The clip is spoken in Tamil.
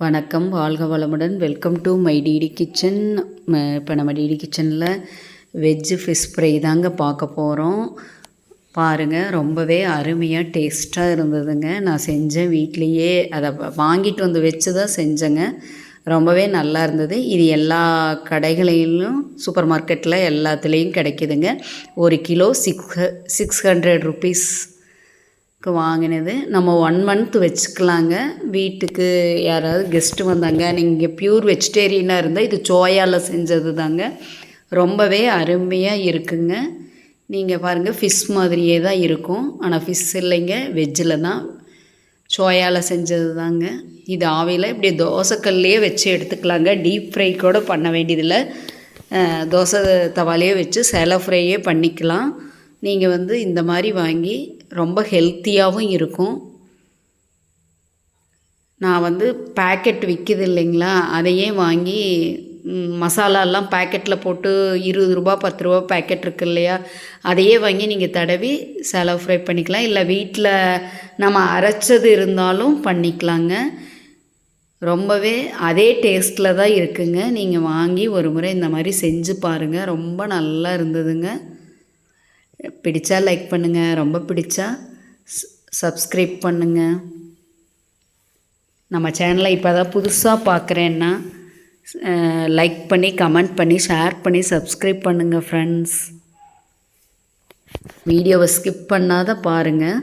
வணக்கம், வாழ்க வளமுடன். Welcome to my DD kitchen. இப்போ நம்ம டிடி கிச்சனில் வெஜ்ஜு ஃபிஷ் ஃப்ரை தாங்க பார்க்க போகிறோம். பாருங்கள், ரொம்பவே அருமையாக டேஸ்ட்டாக இருந்ததுங்க. நான் செஞ்சேன் வீட்லேயே, அதை வாங்கிட்டு வந்து வச்சு தான் செஞ்சேங்க. ரொம்பவே நல்லா இருந்தது. இது எல்லா கடைகளிலும் சூப்பர் மார்க்கெட்டில் எல்லாத்துலேயும் கிடைக்கிதுங்க. 1 கிலோ 600 ருபீஸ் வாங்கினது. நம்ம 1 மந்த் வச்சுக்கலாங்க. வீட்டுக்கு யாராவது கெஸ்ட்டு வந்தாங்க, நீங்கள் ப்யூர் வெஜிடேரியனாக இருந்தால் இது சோயாவில் செஞ்சது தாங்க. ரொம்பவே அருமையாக இருக்குங்க. நீங்கள் பாருங்கள், ஃபிஷ் மாதிரியே தான் இருக்கும். ஆனால் ஃபிஷ் இல்லைங்க, வெஜ்ஜில் தான், சோயாவில் செஞ்சது தாங்க. இது ஆவியில் இப்படி தோசைக்கல்லையே வச்சு எடுத்துக்கலாங்க. டீப் ஃப்ரை கூட பண்ண வேண்டியதில்லை. தோசை தவாலையே வச்சு சேலோ ஃப்ரையே பண்ணிக்கலாம். நீங்கள் இந்த மாதிரி வாங்கி ரொம்ப ஹெல்த்தியாகவும் இருக்கும். நான் பேக்கெட் விற்கிது இல்லைங்களா, அதையே வாங்கி மசாலாலாம் பேக்கெட்டில் போட்டு 20 ரூபா 10 ரூபா பேக்கெட் இருக்குது இல்லையா, அதையே வாங்கி நீங்கள் தடவி சேலோ ஃப்ரை பண்ணிக்கலாம். இல்லை வீட்டில் நம்ம அரைச்சது இருந்தாலும் பண்ணிக்கலாங்க. ரொம்பவே அதே டேஸ்ட்டில் தான் இருக்குங்க. நீங்கள் வாங்கி ஒரு முறை இந்த மாதிரி செஞ்சு பாருங்கள். ரொம்ப நல்லா இருந்ததுங்க. பிடிச்சா லைக் பண்ணுங்கள், ரொம்ப பிடிச்சா சப்ஸ்கிரைப் பண்ணுங்கள். நம்ம சேனலை இப்போ தான் புதுசாக பார்க்குறேன்னா லைக் பண்ணி, கமெண்ட் பண்ணி, ஷேர் பண்ணி சப்ஸ்கிரைப் பண்ணுங்கள் ஃப்ரெண்ட்ஸ். வீடியோவை ஸ்கிப் பண்ணாத பாருங்கள்.